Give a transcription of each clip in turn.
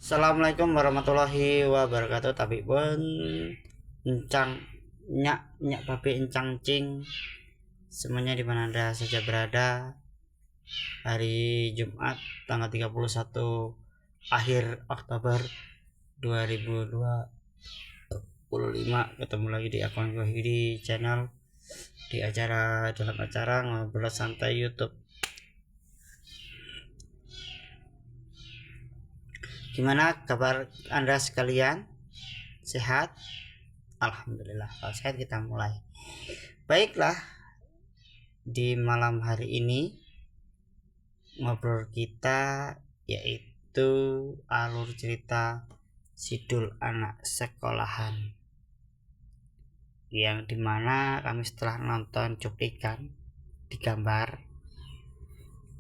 Assalamualaikum warahmatullahi wabarakatuh. Tapi pun encang nyak nyak babi encang cing semuanya di mana Anda saja berada. Hari Jumat tanggal 31 akhir Oktober 2025, ketemu lagi di akun gue di channel di dalam acara ngobrol santai YouTube. Gimana kabar Anda sekalian? Sehat? Alhamdulillah. Kalau sehat kita mulai. Baiklah, di malam hari ini ngobrol kita yaitu alur cerita Sidul Anak Sekolahan, yang dimana kami setelah nonton cuplikan di gambar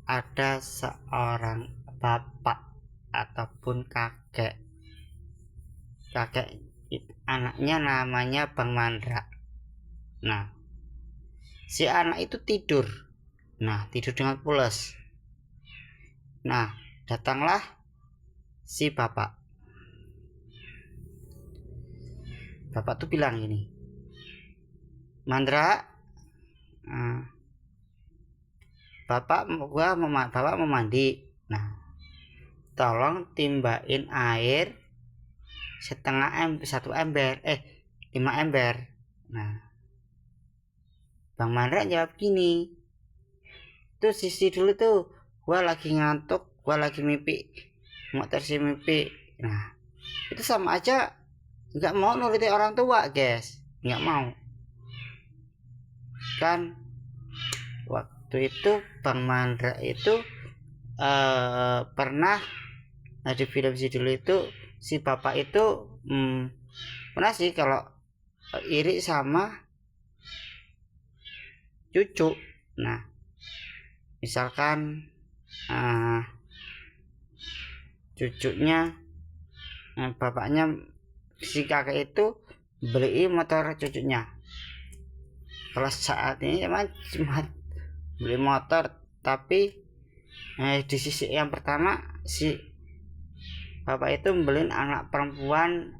ada seorang bapak ataupun kakek anaknya namanya Bang Mandra. Nah, si anak itu tidur dengan pulas. Nah, datanglah si bapak tuh bilang gini, Mandra, bapak mau mandi. Nah, tolong timbain air 5 ember. Nah, Bang Mandra jawab gini, tuh sisi dulu tuh, gua lagi ngantuk, gua lagi mimpi, mau tersi mimpi. Nah, itu sama aja nggak mau nuruti orang tua, guys. Nggak mau kan. Waktu itu Bang Mandra itu pernah di film Sidul itu si bapak itu pernah sih kalau iri sama cucu. Nah, misalkan cucunya, bapaknya si kakek itu beli motor cucunya. Kalau saat ini cuma beli motor, tapi di sisi yang pertama si bapak itu beliin anak perempuan,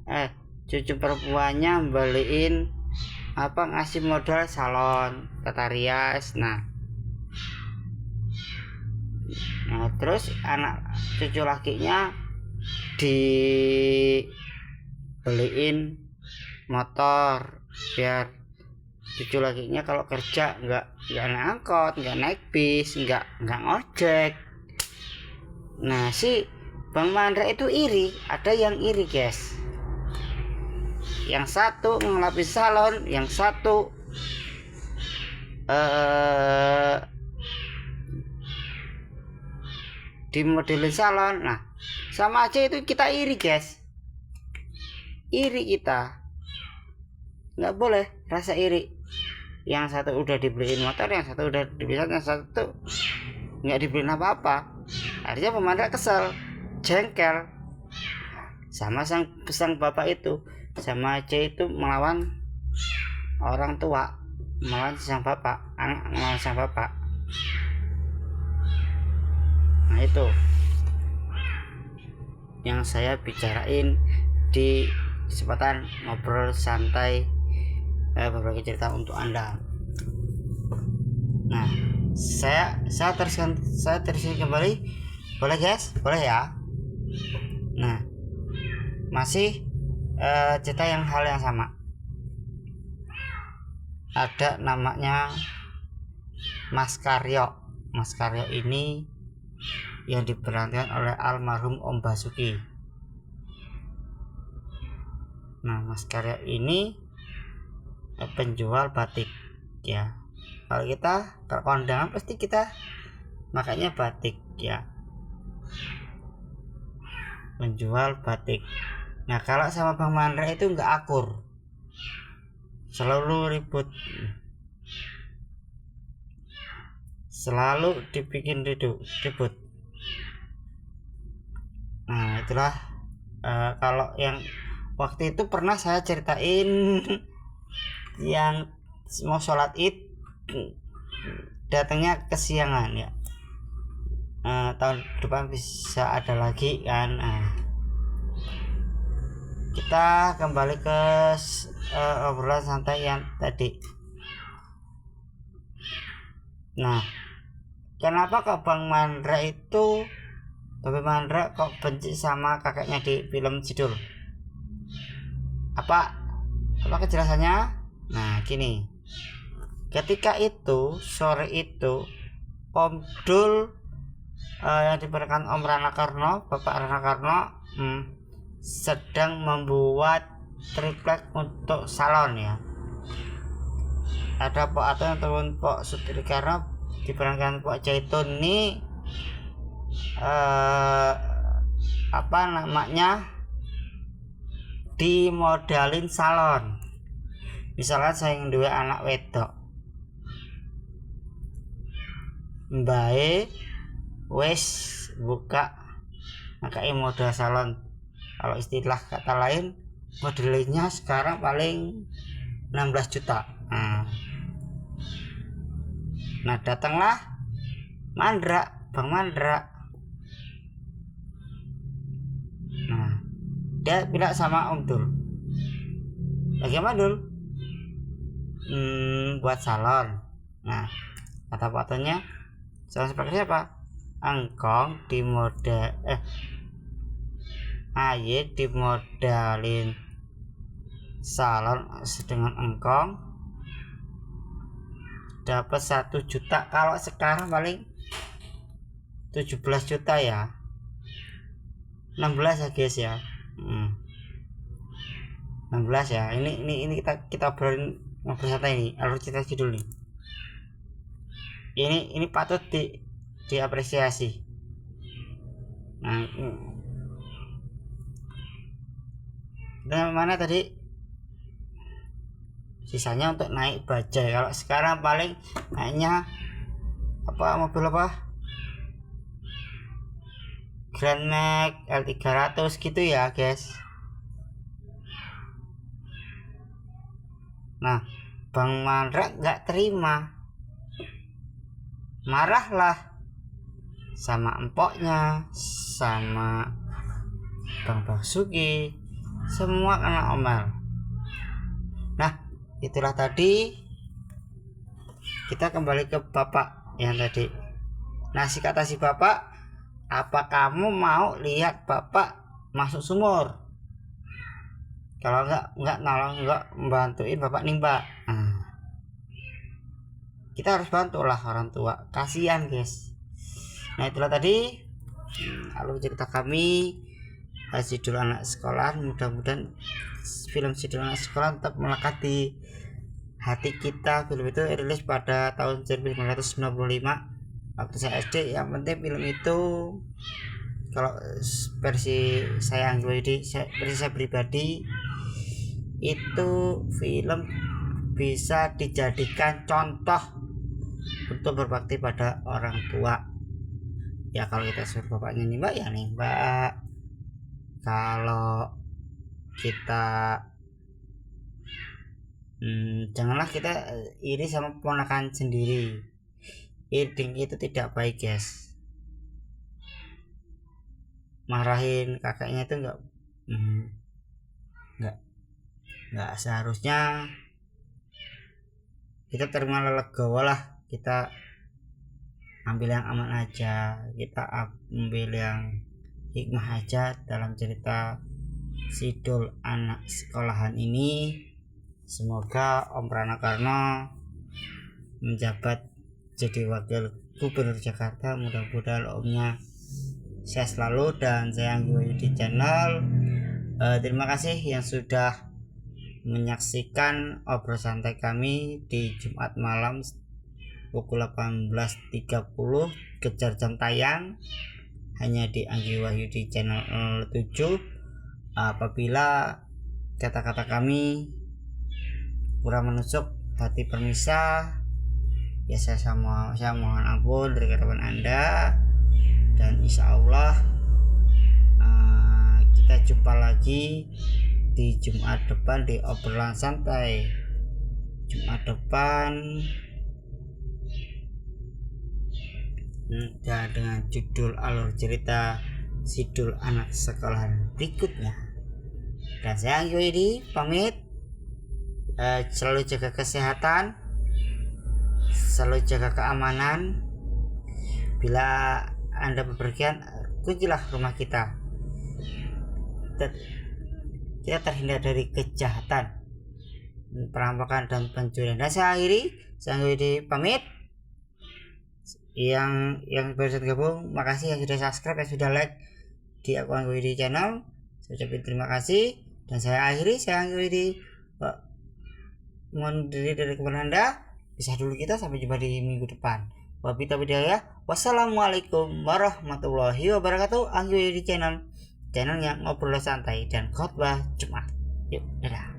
cucu perempuannya beliin ngasih modal salon tata rias. Nah, terus anak cucu lakinya dibeliin motor biar cucu lakinya kalau kerja nggak naik angkot, nggak naik bis, nggak ngojek. Nah, si Bang Mandra itu iri. Ada yang iri, guys. Yang satu ngelapis salon, yang satu di modelin salon. Nah, sama aja itu kita iri, guys. Iri kita. Nggak boleh rasa iri. Yang satu udah dibeliin motor, yang satu udah dibeliin, yang satu nggak dibeliin apa-apa. Akhirnya Bang Mandra kesel, jengkel sama sang bapak itu. Sama aja itu melawan orang tua, melawan sang bapak, anak melawan sang bapak. Nah, itu yang saya bicarain di kesempatan ngobrol santai berbagi cerita untuk Anda. Nah, saya teruskan kembali, boleh guys? Boleh ya? Nah, masih cerita hal yang sama. Ada namanya Mas Karyo. Mas Karyo ini yang diperankan oleh almarhum Om Basuki. Nah, Mas Karyo ini penjual batik ya. Kalau kita terkondangan pasti kita makanya batik ya, menjual batik. Nah, kalau sama Bang Mandra itu nggak akur, selalu ribut, selalu dibikin ribut. Nah, itulah kalau yang waktu itu pernah saya ceritain yang mau sholat id datangnya kesiangan ya. Tahun depan bisa ada lagi kan. kita kembali ke obrolan santai yang tadi. Nah, kenapa kok Bang Mandra itu Bapak Mandra kok benci sama kakeknya di film Sidul? Apa kejelasannya? Nah, gini. Ketika itu sore itu Om Dul yang diperankan Om Rana Karno, Bapak Rana Karno sedang membuat triplek untuk salon ya. Ada Pak Atun ataupun Pak Sutri Karno diperankan Pak Jaitun ini apa namanya, dimodalin salon. Misalnya saya dua anak wedok, mbae wes buka pakai modal salon. Kalau istilah kata lain, modelnya sekarang paling 16 juta. Nah, datanglah Mandra, Bang Mandra. Nah, dia bilang sama Om Dul, bagaimana Dul? Buat salon. Nah, kata patungnya, salon seperti apa? Engkong dimodalin salon dengan engkong dapat 1 juta. Kalau sekarang paling 17 juta ya, 16 ya guys ya. 16 ya. Ini kita ngobrol santai ini, alur cerita judul nih. Ini patut diapresiasi. Nah, dan mana tadi sisanya untuk naik bajai. Kalau sekarang paling naiknya mobil Grand Max L300 gitu ya guys. Nah, Bang Mandra nggak terima, marahlah sama empoknya, sama Bang Basuki, semua kena omel. Nah, itulah tadi kita kembali ke bapak yang tadi. Nah, kata si bapak, apa kamu mau lihat bapak masuk sumur? Kalau enggak nolong, enggak membantuin bapak nimba. Kita harus bantulah orang tua, kasihan guys. Nah, itulah tadi alur cerita kami Sidul Anak Sekolah. Mudah-mudahan film Sidul Anak Sekolah tetap melekat di hati kita. Film itu rilis pada tahun 1995 waktu saya SD. Yang penting film itu, kalau versi saya versi saya pribadi, itu film bisa dijadikan contoh untuk berbakti pada orang tua. Ya, kalau kita suruh bapaknya nembak ya nembak. Kalau kita janganlah kita iri sama ponakan sendiri. Iri itu tidak baik guys. Marahin kakaknya itu enggak seharusnya. Kita terima legowo lah, kita ambil yang aman aja, kita ambil yang hikmah aja dalam cerita Sidul Anak Sekolahan ini. Semoga Om Rana Karno menjabat jadi wakil gubernur Jakarta. Mudah-mudahan omnya sehat selalu. Dan saya Anggi di channel, terima kasih yang sudah menyaksikan obrol santai kami di Jumat malam pukul 18.30, kejar jam tayang hanya di Anggi Wahyu di channel 7. Apabila kata-kata kami kurang menusuk hati permisa, ya saya mohon ampun dari kerabat Anda. Dan insya Allah kita jumpa lagi di Jumat depan di obrolan santai Jumat depan, dan dengan judul alur cerita Sidul Anak Sekolahan berikutnya. Dan saya Anggi Widi pamit. Selalu jaga kesehatan, selalu jaga keamanan. Bila Anda bepergian, kunjungilah rumah kita. Kita terhindar dari kejahatan, perampokan dan pencurian. Dan saya akhiri, saya Anggi Widi pamit. Yang baru gabung, makasih yang sudah subscribe, yang sudah like di akun Anggi Widi channel. Saya ucapkan terima kasih. Dan saya akhiri, saya Anggi Widi mohon diri dari kepada Anda. Bisa dulu kita, sampai jumpa di minggu depan. Wassalamualaikum warahmatullahi wabarakatuh. Anggi Widi channel yang ngobrol santai dan khotbah Jumat. Yuk, dadah.